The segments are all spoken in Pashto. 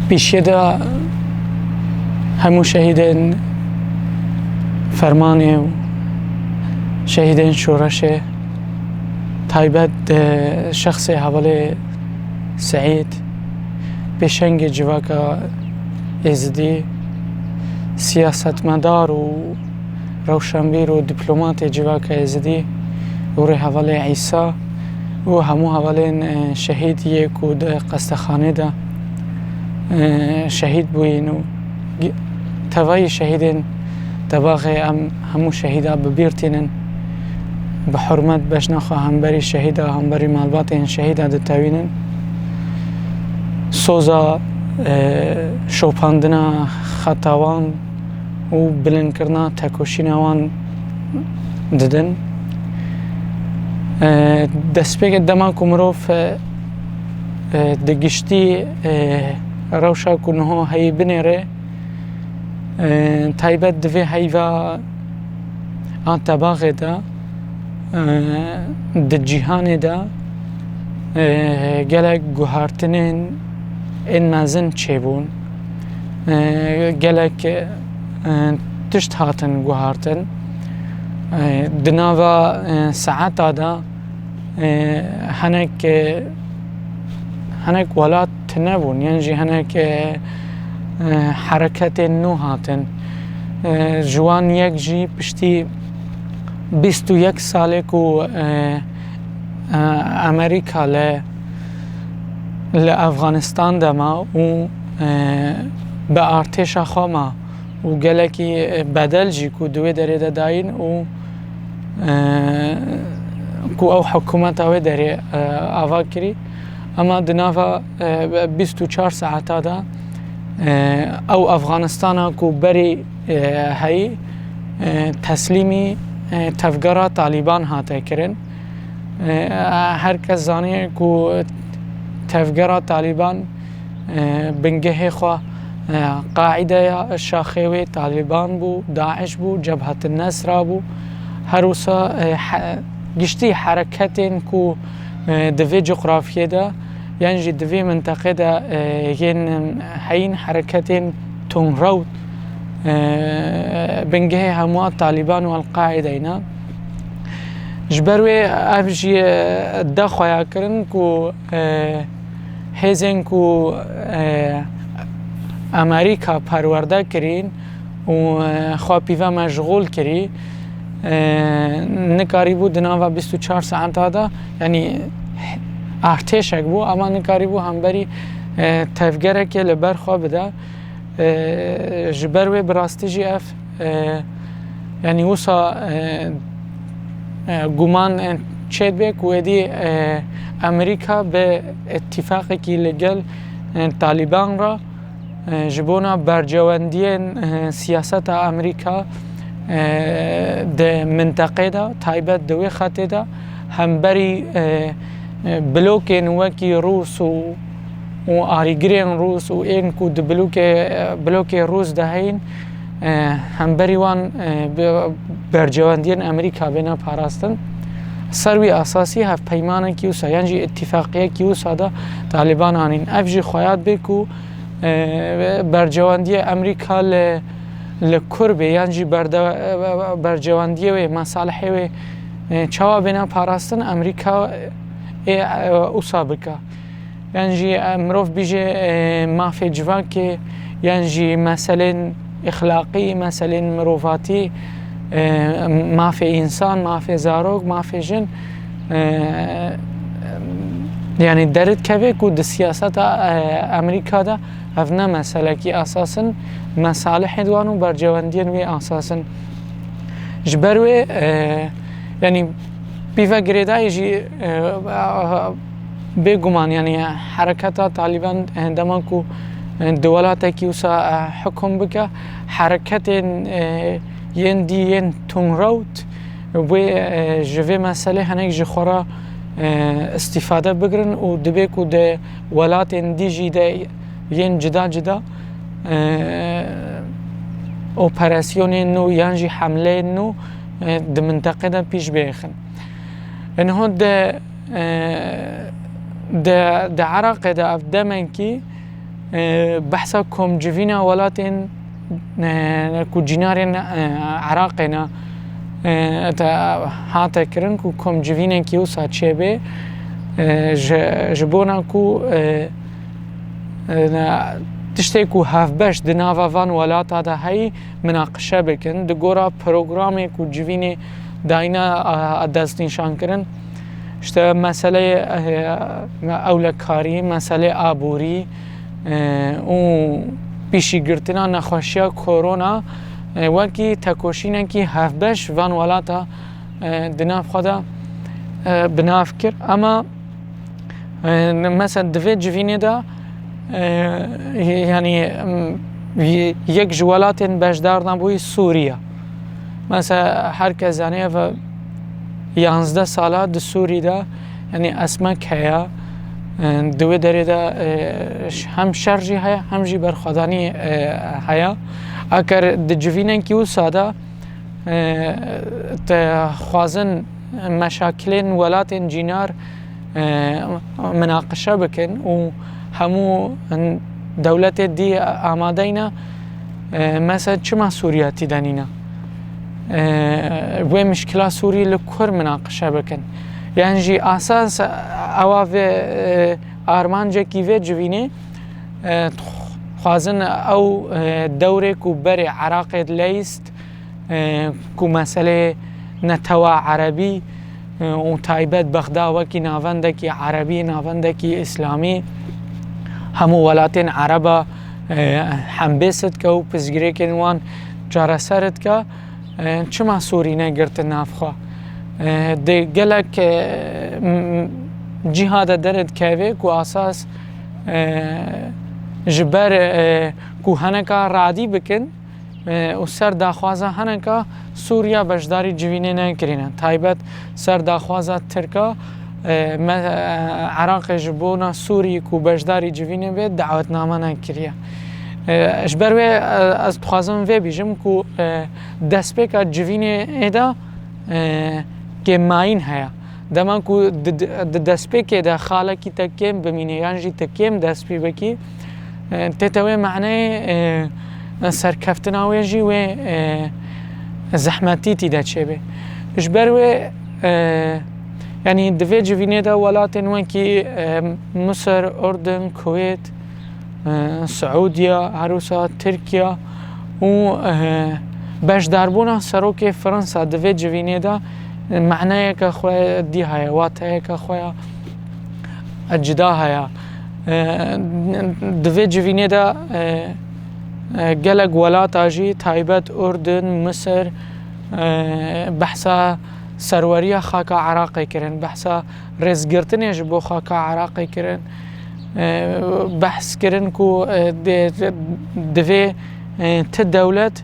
پیشیدا همو شهیدین فرمانه و شهیدین شورشه تایبت شخص حواله سعید پیشنگ جواکا ازدی سیاستمدار و روشنبیر و دیپلمات جواکا ازدی و حواله عیسی و همو حواله شهید یک و ده قصدخانه ده شهید بوین و توای شهیدین دباغ همو شهیدا ببیرتینن بحرمت بشنخوا هم بری شهیدا هم بری مالباتین شهیدا دتاوینن سوزا شوپاندنا خطاوان و بلند کرنا تکوشینوان ددن دسپیک دما کمروف دگشتی روشا کنه هی بنیره تایبت دوی هیوا آن طباقه دا د جیهان دا گلک گوهارتنین این مازن چه بون گلک تشت هاتن گوهارتن دناوا ساعت دا هنک ولات نبون یعنی هنک حرکت نو هاتن جوان یک جی پشتی 21 ساله کو امریکا لافغانستان دما و به ارتش خاما و گلکی بدل جی کو دوی داره داین و کو او حکومت او داره آوا کری اما دنافا 24 ساعت دا او افغانستان کو بری هی تسلیمی تفگرا طالبان هاته کرن هر کس زانه کو تفگرا طالبان بنگه خوا قاعده شاخوی طالبان بو داعش بو جبهة النصر بو هروسا گشتی حرکتین کو دوی جغرافیه دا یعنی دوی منطقه دا هین حرکتین تنروت بنگه همه طالبان و القاعده اینا جبروی افجی دا خواه کرن کو هزین کو امریکا پرورده کرین و خواه پیوه مشغول کری نکاری بود دناوا 24 ساعت دا یعنی ارتشک بو اما نکاری بو هم بری تفگره که لبر خواه بده جبروی براستی جی اف یعنی وسا گمان چید بیک و دی امریکا به اتفاقی که لگل طالبان را جبونا برجواندی سیاست امریکا ده منطقه دا تایبت دوی خطه دا هم بری بلوک نوکی روس و آریگرین روس و این کو د بلوک روس دهین هم بری وان برجواندین امریکا بنا پاراستن سروی اساسی هف پیمانه کیوسا یعنی اتفاقیه کیوسا دا طالبان آنین افجی خواهد بکو برجواندی امریکا لکربه یعنی برجواندی و مصالحه و چوا بنا پاراستن امریکا اوسا بکا یعنی مروف بیجه مافی جوان که یعنی مثلا اخلاقی مثلا مروفاتی مافی انسان مافی زاروگ مافی جن یعنی درد که که سیاست امریکا دا افنا مسئله که اساسا مصالح دوانو برجواندین وی اساسا جبروی یعنی بیفا گریدای جی بگمان یعنی حرکت طالبان عندما کو دولت کیوسا حکم بکه حرکت ین تنروت و جوی مسئله هنگ جخورا استفاده بگرن و دبی کو ده ولات دیجی ده ین جدا اپراسیون نو یعنی حمله نو ده منطقه ده پیش بیخن انه ده عراق ده افدامن کی بحثا كوم جفينا ولاتن كو جنارين عراقنا هاتا كرن كو كوم جفينا كيو ساتشيبه جبونا كو تشتي كو هاف باش دنافا فان ولاتا دا هاي مناقشه بكن دگورا پروگرامي كو جفيني داينا دست نشان کرن شتا مسئله اولکاری مسئله آبوری و پیشی گرتنا نخوشی کرونا وکی تکوشینه کی هفبش وان ولاتا دناف خدا بناف کر اما مثلا دوی جوینه دا یعنی یک جوالات بشدار نبوی سوریا مثلا هر کس زنه و 11 ساله د سوری دا یعنی اسمک هیا دوی داره دا هم شرجی هیا هم جی برخوادانی هیا اگر د جوینن کیو ساده خوازن مشاکلین ولاتن جینار مناقشه بکن و همو دولت دی آماده اینا مثلا چما سوریاتی دانینا و مشکلات سوری لکر مناقشه بکن یعنی جی اساس اواف آرمانجه کیوه جوینه خوازن او دوره کو بر عراق لیست کو مسئله نتوا عربی و تایبت بغدا وکی ناوندکی عربی ناوندکی اسلامی همو ولاتین عربا هم بیست که و پزگیره کنوان جاره سرد که چما سوری نگرت نافخوا ده گلک جهاد درد کهوه کو اساس جبر کو هنکا رادی بکن و سر داخوازه هنکا سوریا بشداری جوینه نکرینه تایبت سر داخوازه ترکا عراق جبونا سوری کو بشداری جوینه بید دعوت نامه نکریه اجبر وی از خوازم وی بیجم کو دست بکا جوینه ایدا که ماین هیا دمان کو دست بکا دا خاله کی تکیم بمینه یعنی تکیم دست بکی تتوی معنی سرکفتناوی جی و زحمتی تی دا چه بی اجبر وی يعني دوی جوینه دا ولاتن وکی مصر، اردن، کویت، سعودیا، عروسا، ترکیا و بشداربونا سروک فرانسا دوی جوینه دا معنی که خواه دی هیا واته که خواه اجدا هیا دوی جوینه دا گلگ ولات آجی تایبت اردن، مصر بحثا سروریه خاکا عراقی کرن بحثا رزگرتنیش بو خاکا عراقی کرن بحث کرن کو دوی دولت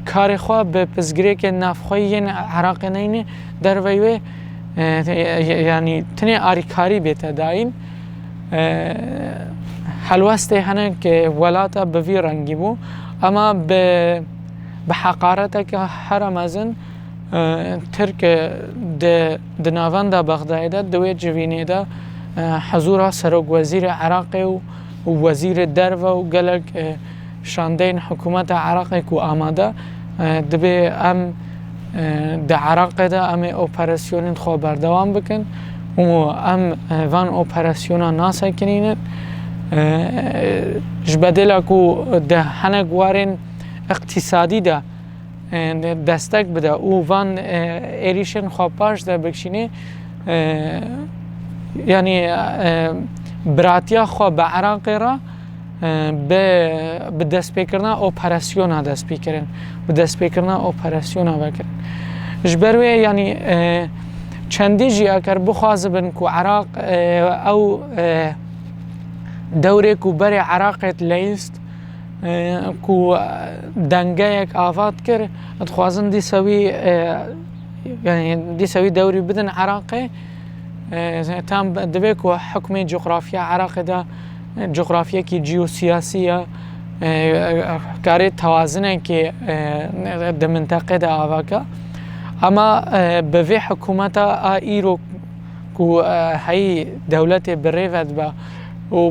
کار خواه به پزگیری که نافخوی عراقی نینه در ویوه یعنی تنی آریکاری بیتا داین حلوسته هنه که ولاتا بوی رنگی بو اما به حقارته که هر مزن ترک د ناواندا بغداد دوی جوینه دا حضور سروک وزیر عراقی و وزیر درو و گلک شاندین حکومت عراقی کو آماده دبی ام د عراق دا ام اپراسیون خو بردوام بکن و ام وان اپراسیونا ناسا کنین جبدل کو ده هنگ وارن اقتصادی دا دستک بده او وان ایریشن خواب پاش ده بکشینه یعنی براتیا خواب به عراق را به دست بکرنا اپراسیونا دست بکرن به دست بکرنا اپراسیونا بکرن جبروی یعنی چندی جی اگر بخواز بن کو عراق او دوره کو بر عراقت لیست کو دنگه یک آفات کر اتخوازن دی سوی یعنی دی سوی دوری بدن عراقی تام دبی کو حکم جغرافیا عراق دا جغرافیا کی جیوسیاسیه کاری توازنه که د منطقه دا آواکا اما به وی حکومت ایرو کو هی دولت بریود با و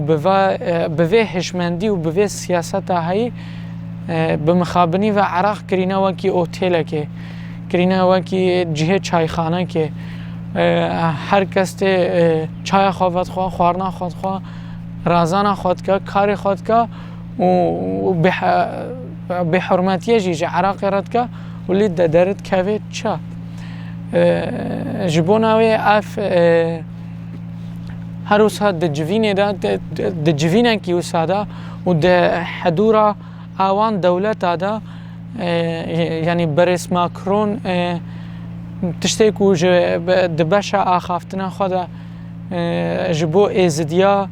بوی هشمندی و بوی سیاست هایی بمخابنی و عراق کرینه وکی اوتیله که کرینه وکی جهه چایخانه که هر کس چای خواهد خواه، خوارنا خواهد خواه، رازانا خواهد که، کاری خواهد که و به حرمتیه جیجه عراق رد که ولی درد که چه جبوناوی اف هر وسا دجوینه دا دجوینه کی وسادا و ده حدورا آوان دولت دا یعنی برس ماکرون تشتی کو دبشا آخافتنا خدا جبو ازدیا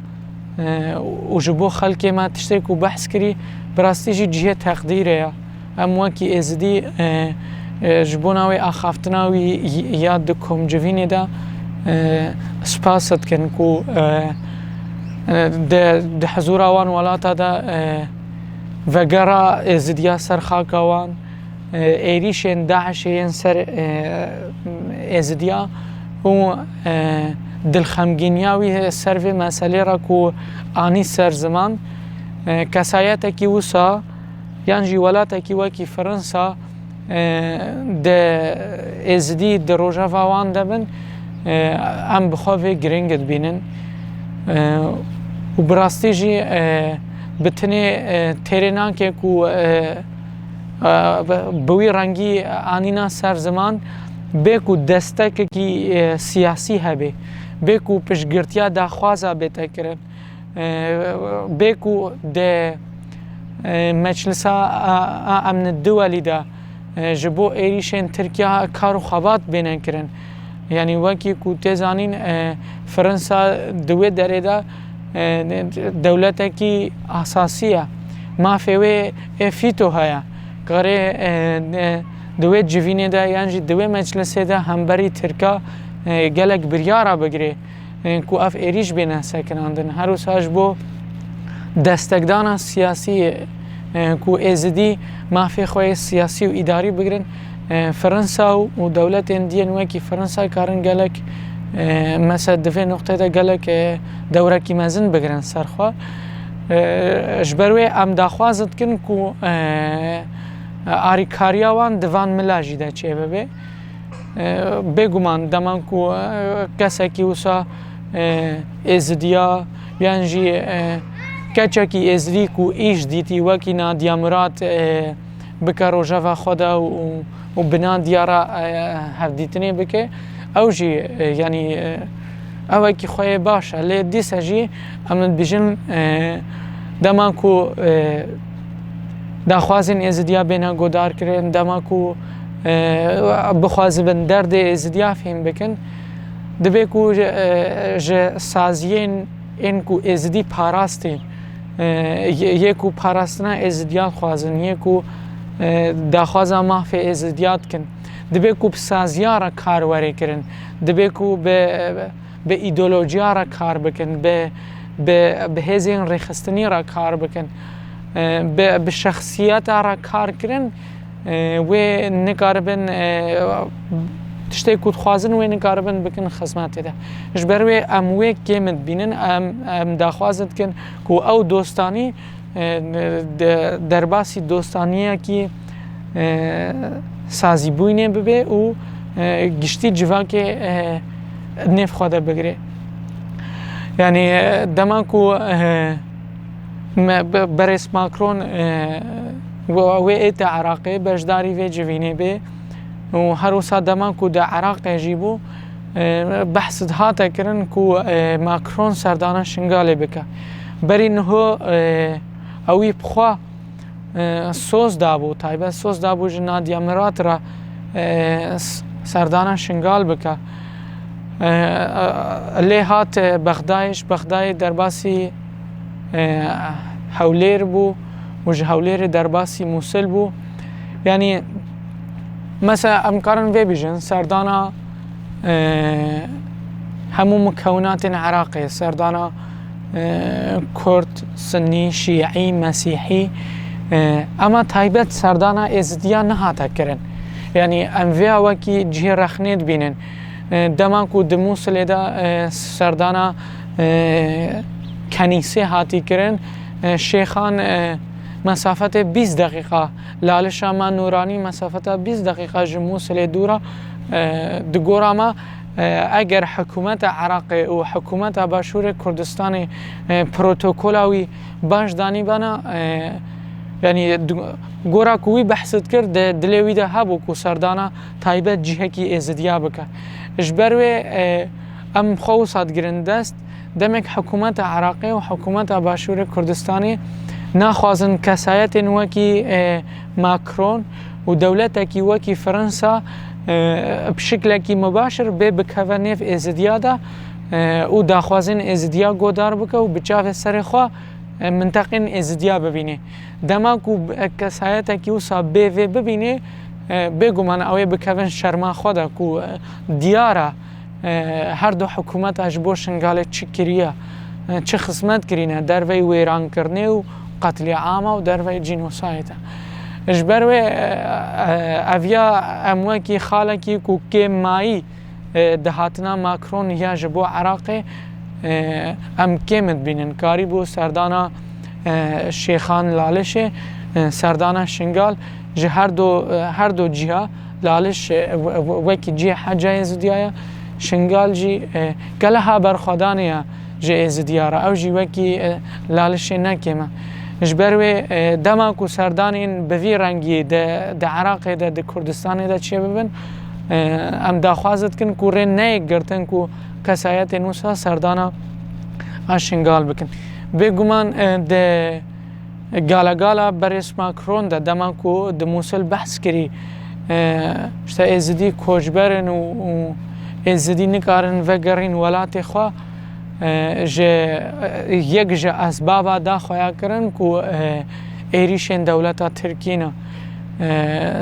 و جبو خلق ما تشتی کو بحث کری براستی جهه تقدیره ام وکی ازدی جبوناوی آخافتناوی یاد دکم جوینه دا سپاست کن کو ده حضور آوان ولاتا دا وگرا ازدیا سر خاک آوان ایریشن داعشین سر ازدیا و دلخمگینیاوی سر و مسئله را کو آنی سر زمان کسایت کی وسا یعنی ولاتا کی وکی فرانسا ده ازدی در روجا وان دبن ام بخواه گرنگت بینن و براستی جی بتنی تیرنان که کو بوی رنگی آنینا سر زمان بکو دستک کی سیاسی هبه بکو پشگرتیا داخوازا بیتا کرن بکو ده مجلس امن الدولی دا جبو ایریشن ترکیه کارو خوابات بینن کرن یعنی وکی کو تزانین فرانسا دوی داره دا دولتا کی اساسیه ما فیوی فیتو هیا کاره دوی جوینه دا یعنی دوی مجلس دا همبری ترکا گلک بریارا بگیره کو اف ایریش بینه سکناندن هر روزاش بو دستگدان سیاسی کو ازدی ما فی خوی سیاسی و اداری بگیرن فرانسا و دولت اندیه نوکی فرانسا کارن گلک مثلا دفعه نقطه دا گلک دوره کی مزن بگیرن سرخوا جبروی ام داخوازد کن کو آریکاریاوان دوان ملاجی دا چه ببه بگومان دمان کو کسی که وسا ازدیا یعنی کچکی ازدی کو ایش دیتی وکی نادیا مراد بکر و جوا خدا و بنا دیارا هفدیتنی بکه او جی یعنی او کی خواه باشه لی دیسا جی امن بیجن دما کو داخوازن ازدیا بینا گودار کرن دما کو بخوازن درد ازدیا فهم بکن دبی کو سازین این کو ازدی پاراستی یکو پاراستنا ازدیات خوازن یکو داخوازا مافی ازدیات کن دبی کو بسازیا را کار وری کرن دبی کو به ایدولوژیا را کار بکن به هزین رخستنی را کار بکن به شخصیت را کار کرن و نکاربن تشتی کود خوازن و نکاربن بکن خدمت ده جبروی اموی کمت بینن ام داخوازت کن کو او دوستانی درباسی دوستانیه کی سازی بوینه ببه و گشتی جوا که نف خواده بگیره یعنی دمان کو برس ماکرون و ایت عراقی بجداری و جوینه به و هر وسا دمان کو در عراق جیبو بحث هاتا کرن کو ماکرون سردانه شنگاله بکه بری نهو اوی بخوا سوز دابو تایبه سوز دابو جنادی امارات را سردانه شنگال بکه لی هات بغدای درباسی حولیر بو و حولیر درباسی موصل بو یعنی مثلا امکارن وی بیجن سردانا همو مكونات عراقية سردانا كرد سني شيعي مسيحي اما تايبت سردانا ازديا نهاتا كرن يعني ام فيها وكي جهه رخنيت بينن دمانكو دموصل دا سردانا کنیسه هاتی کرن شیخان مسافت 20 دقیقه لالش ما نورانی مسافت 20 دقیقه جموسل دورا دگورا ما اگر حکومت عراق و حکومت باشور کردستان پروتوکولاوی باش دانی بنا یعنی گورا کوی بحثت کرد دلوی ده هبو کو سردانا تایبت جهه کی ازدیا بکه اجبروی ام خوصات گرندست دمک حکومت عراقی و حکومت باشور کردستانی ناخوازن کسایت وکی ماکرون و دولتکی وکی فرنسا بشکل کی مباشر به بکوانیف ازدیا ده و داخوازن ازدیا گودار بکه و بچاف سر خوا منطقین ازدیا ببینه دما کو کسایت کی وسا به ببینه بگو من اوی بکوان شرما خدا کو دیاره هر دو حکومت اجبو شنگال چی کریه چه خدمت کرینه در وی ویران کرنه و قتل عامه و در وی جنوسایده اجبروی اویا اموکی خالکی کو که مایی دهاتنا ماکرون یا جبو عراق ام کمت بینن کاری بو سردانا شیخان لالشه سردانا شنگال جه هر دو جهه لالش وکی جه حجه ازدیایا شنگال جی گلها برخوادانیا جه ازدیارا او جی وکی لالش نکیمه اجبروی دما کو سردانین بوی رنگی ده عراق ده کردستان ده چه ببین ام داخوازت کن کو رن نیک گرتن کو کسایت نوسا سردانا آشنگال بکن بگومان ده گالا برس ماکرون ده دما کو ده موسل بحث کری شتا ازدی کوچبرن و ازدی نکارن وگرین ولات خوا یک جه اسبابا دا خواه کرن کو ایریشن دولتا ترکینا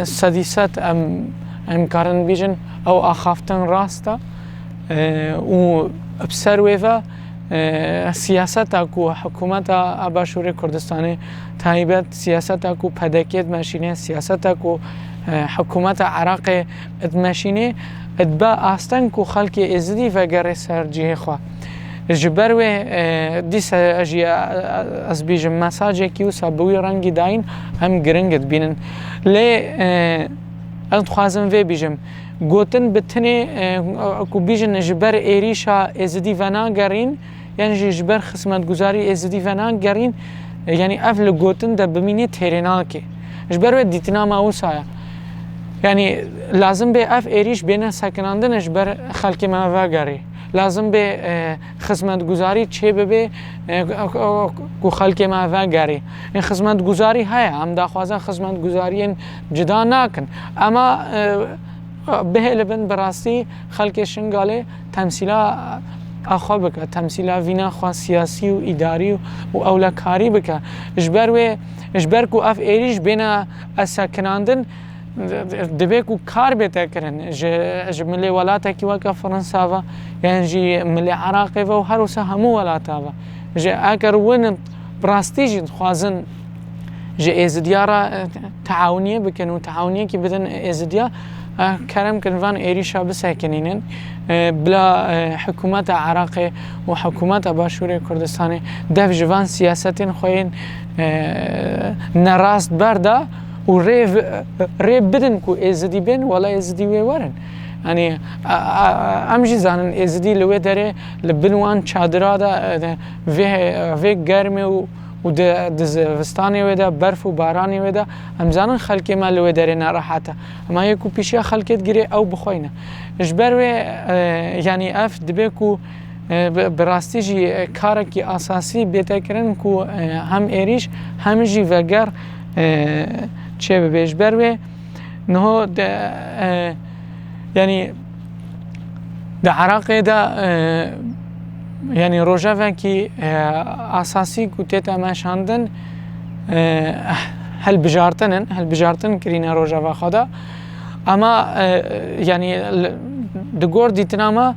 سدیست ام کارن بیجن او آخافتن راستا و بسر ویفا سیاستا کو حکومت باشور کردستان تایبت سیاستا کو پدکیت ماشینه سیاستا کو حکومت عراق ادماشینه ادبا آستن کو خلق ازدی وگر سر جه خواه جبروی دیس اجی از بیجم مساجی کیو سبوی رنگی داین هم گرنگت بینن لی از خوازم وی بیجم گوتن بتنی کو بیجن جبر ایریشا ازدی ونا گرین یعنی جبر خدمت گزاری ازدی ونا گرین یعنی افل گوتن ده بمینی تریناکی جبروی دیتنا ماوسایا یعنی لازم به اف ایریش بین سکناندن جبر خلق ما وگری لازم به خدمت گزاری چه به کو خلق ما وگری این خدمت گزاری های هم داخوازه خدمت گزاری جدا نکن اما به لبن براستی خلق شنگاله تمثیلا آخوا بکه تمثیلا وینا خوا سیاسی و اداری و اولکاری بکه اجبر کو اف ایریش بین سکناندن دبی کو کار بیت کرن ج ملی ولاتا کی وکا فرنسا و یعنی جی ملی عراق و هر وسه همو ولاتا و ج اگر ون براستیج خوازن ج ازدیارا تعاونیه بکن و تعاونیه کی بدن ازدیا کرم کنوان ایریشا بسکنینن بلا حکومت عراق و حکومت باشور کردستان دف جوان سیاستین خوین نراست بردا و ریب بدن کو ازدی بین ولا ازدی ویورن یعنی امجی زانن ازدی لوی داره لبنوان چادرا دا وی گرمه و دزستانی ویدا برف و بارانی ویدا هم زانن خلقی ما لوی داره ناراحته اما یکو پیشی خلقیت گیره او بخوینه اجبر وی یعنی اف دبی کو براستی جی کارکی اساسی بیتا کرن کو هم ایریش هم جی وگر چه به اجبر وی نه یعنی در عراق دا یعنی روجا کی اساسی کوتت ماشاندن هل بجارتن کرینه روجا خدا اما یعنی دگور دیتناما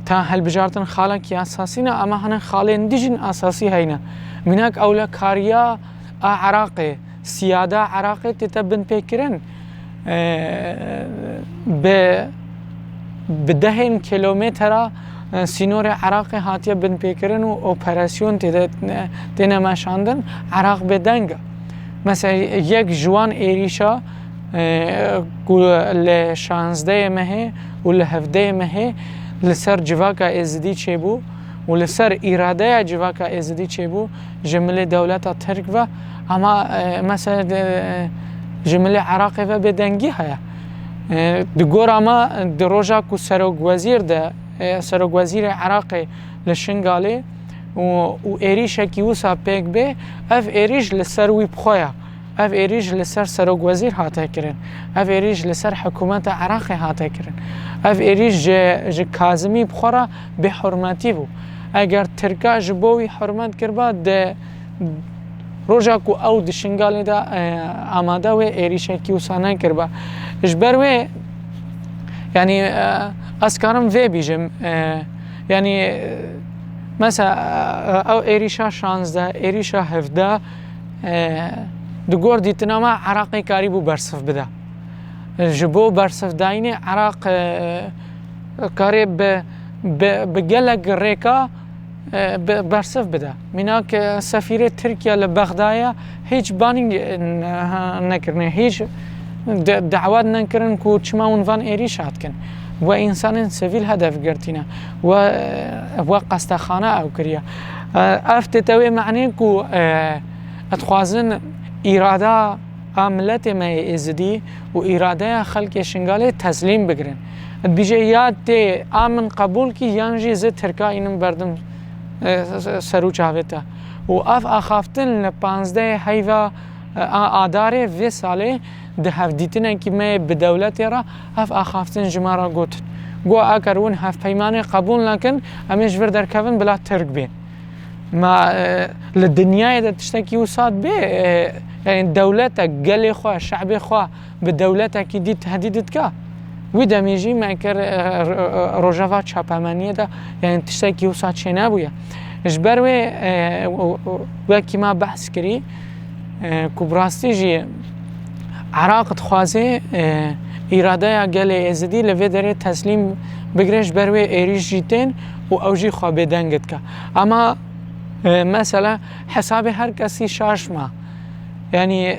تا هل بجارتن خاله کی اساسی نه اما هن خاله اندیجن اساسی هینا منک اولا کاریا عراق سیاده عراق تتبن پیکرن به 10 کیلومتر سینۆری عراقی هاتیە بنپێکردن و ئۆپەراسیۆن تێنە مەشاندن عراق بێدەنگە مەسەڵەن یەک جوان عێریشە لە 16 مەهێ و لە 17 مەهێ لەسەر جڤاکە ئێزدی چێبوو و لەسەر ئیرادەیە جڤاکە ئێزدی چێبوو ژملێ دەولەتە ترکڤە ئەما مەسەڵەن ژملێ عراقیڤە بێدەنگی هەیە دگۆر ئەمە ڕۆژا و سەرۆکوەزیرە عراقی لە شنگالێ و عێریشێکی وسا پێک بێ ئەف عێریش لەسەر وی بخۆیە ئەف عێریش لەسەر سەرۆکوەزیر هاتەکردن ئەف عێریش لەسەر حکوومەتە عراقی هاتەکردن ئەف عێریش ji کازمی بخۆرە بێحورمەتی بوو ئەگەر ترکا ji بۆ وی حورمەت کردبا ڕۆژا و ئەو دشنگالێدا ئامادە وێ عێریشێکی وسا نەکردبا ji ber wê yanî ez karim vê bîjim yanî mesela ew êrîşa 16 êrîşa 17 di gor dîtina me Iraqê karî bû bersiv bide ji bo bersivdayînê Iraq karê bi gelek rêka bersiv bide mînak sefîrê Tirkiye li Bexdayê hiç banî nekirine hiç دعوات نکردن که چما عنوان عێریش هاتکن و ئینسانên سڤیل هەدەف گرتینە و قەستەخانە ئەو کریە ئەف تێتەوێ معنێ و ئەتخوازن ئیرادا ملەتێ me êzidî û îradeya xelkê şingalê tezlîm bigirin bîjê ya tê a min qebûl kî yan jî zê tirka înim berdim ser û çavê te û ev axaftin li 15 heyva adarê vê salê di hevdîtinekî me bi dewletê re ev axaftin ji me re gotin got eger hûn hevpeymanê qebûl nekin em ê ji vir derkevin bila Tirk bên me li dinyayê de tiştekî wisa bê dewletek gelê xwe şeعbê xwe bi dewletekî dî tehdîd dike wî demê jî me kir rojava çapemeniyê de yani tiştekî wisa çê nebûye ji ber wê wekî me behs kirî ku bi rastî jî Iraq dixwaze îradeya gelê êzidî li vê derê teslîm bigire ji ber wê êrîş jî tên û ew jî xwe bêdeng dike ama mesela hesabê her kesî şaşma yanî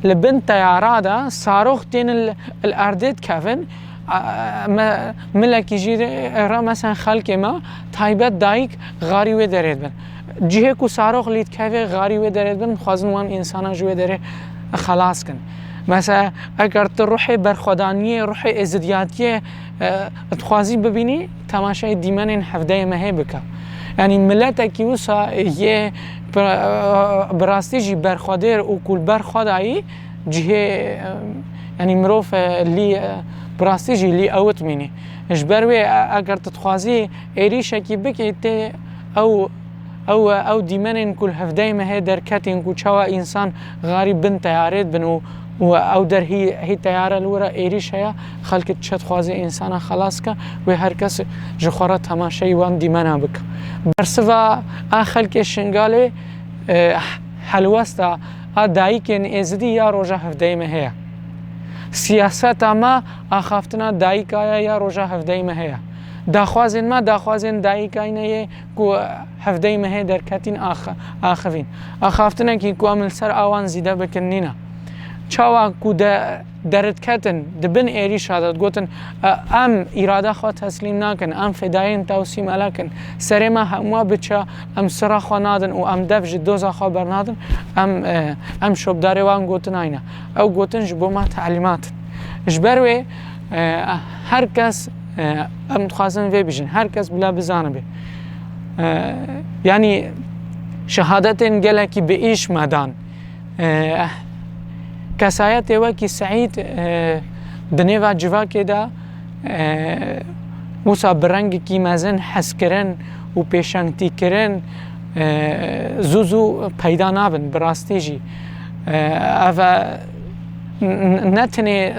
li bin teyara da sarox tên li erdê dikevin milekî jî re mesela xelkê me taybet dayîk xarî wê derê dibin cihê ku sarox lî dikeve xarî wê derê dibin dixwazin wan însana ji wê derê خلاص کن مثلا اگر تو روحی برخودانیه روحی ازدیاتیه تخوازی ببینی تماشای دیمن هفته مهی بکا یعنی ملت کی وسا یه براستی جی برخودر و کل برخودایی جه یعنی مروف لی براستی جی لی اوت مینی اجبروی اگر تخوازی ایریشه کی بکی او دیمنین کل هفته مه درکتین کو چوا انسان غریب بن تیارت بن و او در هی تیاره لورا ایریش هیا خلق چت خوازه انسان خلاص که و هر کس جخوره تماشای وان دیمنه بک برسوا خلق شنگاله حلوستا دایکن ازدی یا روزه هفته مه هیا سیاست ما اخافتنا دایکایا یا روزه هفته مه هیا داخوازن ما داخوازن دایکاینه کو هفته مه درکتین آخوین آخافتنه کی کو عمل سر آوان زیده بکنینه چاوا کو درد کتن دبن ایریش هادت گوتن ام اراده خو تسلیم نکن ام فداین توسیم الکن سر ما هموا بچا ام سرا خو نادن و ام دفج دوزا خو برنادن ام شوب داره وان گوتن اینا او گوتن جبو ما تعلیمات جبروی هر کس ام تخوازن وی بیجن هر کس بلا بزانه بی یعنی شهادتن گله کی به ایش مدان کسایت وکی سعید دنیو جوا که دا موسا برنگ کی مزن حس کرن و پیشنگتی کرن زوزو پیدا نابن براستی جی نتنی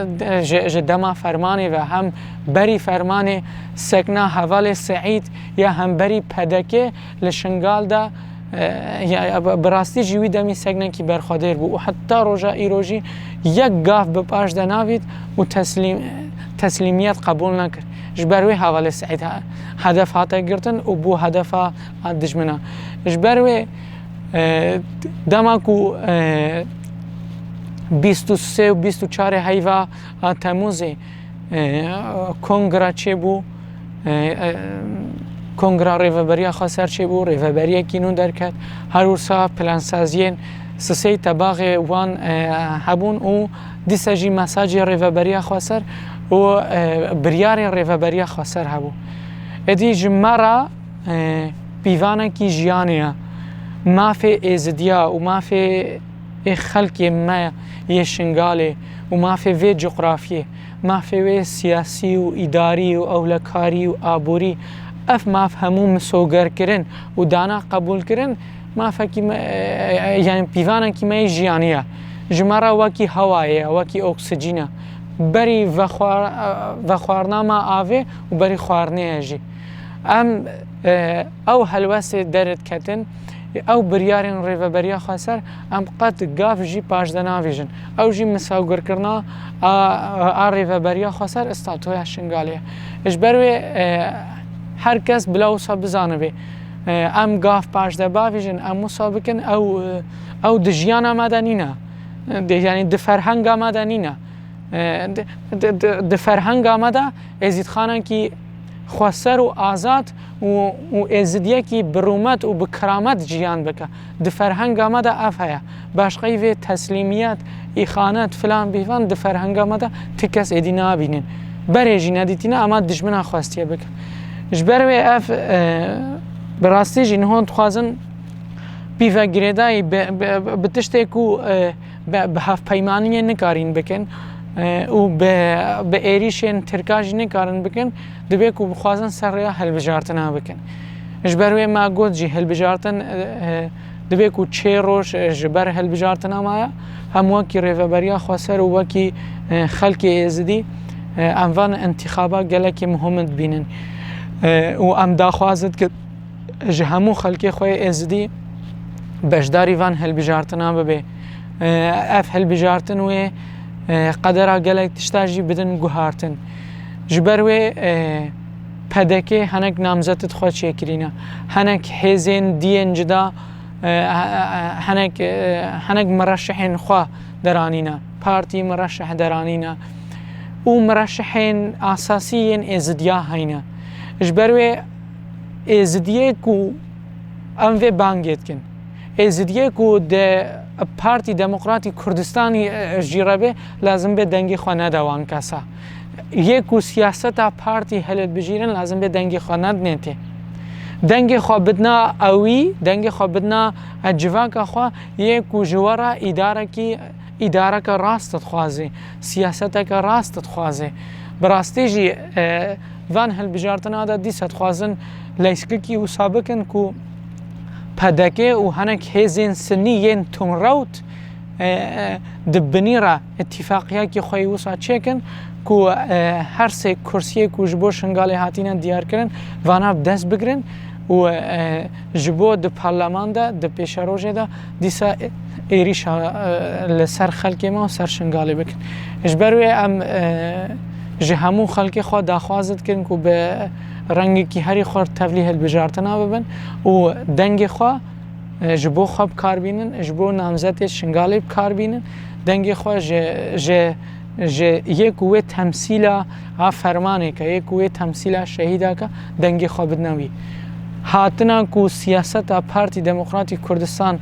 جدما فرمانی و هم بری فرمانی سکنا حوال سعید یا هم بری پدکه لشنگال دا یا براستی جوی دمی سگنن کی برخادر بو و حتی روزا ایروجی یک گاف به پاش دناوید و تسلیمیت قبول نکرد جبروي حواله سعيد هدف هاتا گرتن و بو هدف دجمنا جبروي دماكو 23 و 24 هیوا تموز کنگرا چه بو کنگرا ریوبریا خسر چه بو ریوبریا کینون درکت هر ورسا پلان سازین سسی تباغ وان هبون و دیساجی مساجی ریوبریا خسر و بریار ریوبریا خسر هبو ادی جمرا پیوانه کی جیانیا ما في ازديا وما في خلق ما يشنغالي وما في جغرافيه ما في سياسي واداري واولكاري وابوري اف ما فهمو مسوغر كرن ودانا قبول كرن ما فكي يعني بيفانا كي ما جيانيا جمرا وكي هوايه وكي اكسجينا بري وخوارنا ما آوه وبري خوارنه اجي ام او هلوسه درد كتن او بریارین ریوبریا خسر ام قط گاف جی پاشدنا ویژن او جی مساوگر کرنا ریوبریا خسر استاتویا شنگالیه اجبروی هر کس بلاو صاب بزانه بی ام گاف پاشده با ویژن ام مسابقن او دجیانا مدنینا یعنی دفرهنگ مدنینا دفرهنگ مده ازید خانه کی خسر و آزاد و ازدیه کی برومت و بکرامت جیان بکه دفرهنگ آمده افهیا باشقی و تسلیمیت ایخانت فلان بیوان دفرهنگ آمده تکس ایدی نابینین بریجی ندیتینا اما دجمنا خواستیه بکه جبروی اف براستی جین هون تخوازن بیوه گریدایی بتشتی کو به هف پیمانی نکارین بکن و به ایریشن ترکاج نکارن بکن دبی کو بخوازن سریا هلبجارتنا بکن جبروی ما گود جی هلبجارتن دبی کو چه روش جبر هلبجارتنا مایا هم وکی ریوبریا خسر و وکی خلق ازدی اموان انتخابا گلکی مهمت بینن و ام داخوازد که جهمو خلقی خوی ازدی بجداری وان هلبجارتنا ببی اف هلبجارتن و قدرها گلک تشتاجی بدن گوهارتن جبروی پدکه هنگ نامزدت خود چیکرینا هنگ هزین دین جدا هنگ مرشحین خوا درانینا پارتی مرشح درانینا و مرشحین اساسیین ازدیا هینا جبروی ازدیه کو ام و بانگیت کن ازدیه کو ده پارتی دموکراتی کردستانی جیرابه لازم به دنگی خانه دوان کسا یک سیاست پارتی هلت بجیرن لازم به دنگی خانه نته دنگی خو بدنا اوی دنگی خو بدنا جواک خو یک جوارا اداره که راست خوازه سیاست که راست خوازه براستی جی وان هل بجارتنا دا دیست خوازن لیسکی و سابقن کو پدکه و هنک هزین سنیین تمروت دبنیرا اتفاقیه که خوی وسا چکن کو هر سه کرسیه کو جبو شنگالی هاتینا دیار کرن وانا دست بگرن و جبو د پارلمان دا د پیشروجه دا دیسا ایریش لسر خلقی ما و سر شنگالی بکن اجبروی ام جهمو خلقی خوا داخوازد کن کو به رنگی که هری خور تولیه البجارتنا ببن و دنگ خوا جبو خواب کار بینن جبو نامزد شنگالی کار بینن دنگ خوا یک وی تمثیل فرمانه که یک وی تمثیل شهیده که دنگ خوا بدنوی هاتنا کو سیاست پارتی دموکراتی کردستان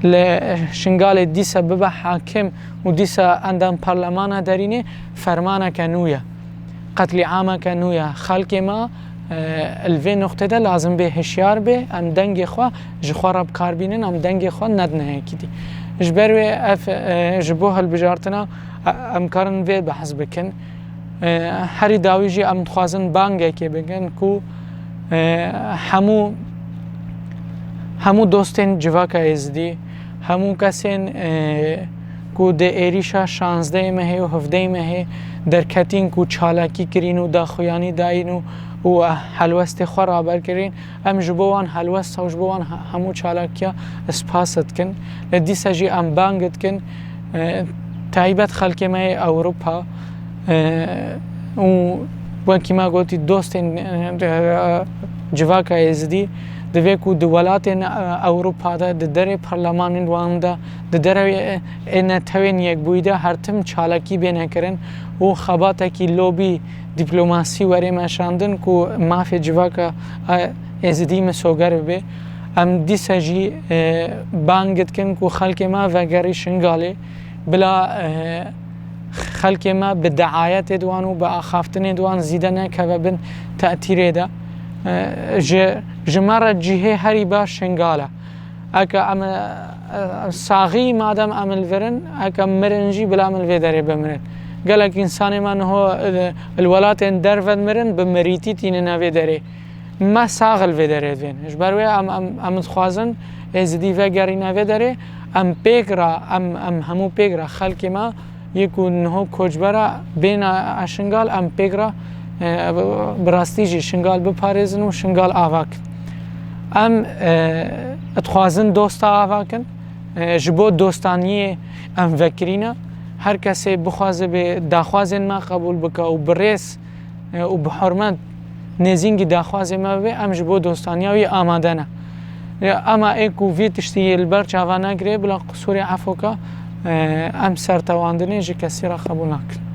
لشنگال دیسا ببا حاکم و دیسا اندام پارلمان دارینه فرمانه که نویا قتل عامه که نویا خلق ما الوی نقطه ده لازم به هشیار به ام دنگ خوا جخوار اب کار بینن ام دنگ خوا ندنه کدی جبروی اف جبو هل بجارتنا ام کارن وی بحث بکن هری داویجی ام خوازن بانگه که بگن کو همو دوستین جواکا ازدی همو کسین کو ده ایریشا 16 مهه و 17 مهه در کتین کو چالاکی کرین و داخویانی داین و حلوست خور آبر کرین ام جبوان حلوست و جبوان همو چالاکیا اسپاست کن لدیسا جی ام بانگت کن تایبت خلق مای اوروپا و وەکی ما گوتی دۆستێن civaka êzidî divê ku di welatên Ewropada di derê parlemanên wan de di derê netewên yekbûyî de her tim çalakî bêne kirin û xebatekî lobî dîplomasî werê meşandin ku mafê civaka êzidî misoger bibe. Em dîsa jî bang dikin ku xelkê me vegerî şingalê bila xelkê me bi deayetê wan û bi axaftinê wan zîde nekeve bin te'tîrê de. Ji me re cihê herî baş şingal e. Eke em saxî madem em ilverin, eke mirin jî bila em li vê derê bimirin. Gelek însanê me niho li welatên derve mirin bi mirîtî tînin vê derê. Me sax li vê derê divên. Ji ber wê em dixwazin êzidî vegerîne vê derê, em pêkira em hemû pêkira xelkê me yê ku niho koçbera bêne şingal em pêkira bi rastî jî şingal biparêzin û şingal avakin. Em dixwazin dosta avakin, ji bo dostaniyê em vekirîne her kesê bixwaze bê daxwazên me qebûl bike û bi rêz û bi hurmet nêzîngî daxwazê me bibe, em ji bo dostaniya wî amade ne. Ama ê ku vê tiştî li ber çavan negirê bila qusûrê efoka em sertewandinê ji kesî re qebûl nakin.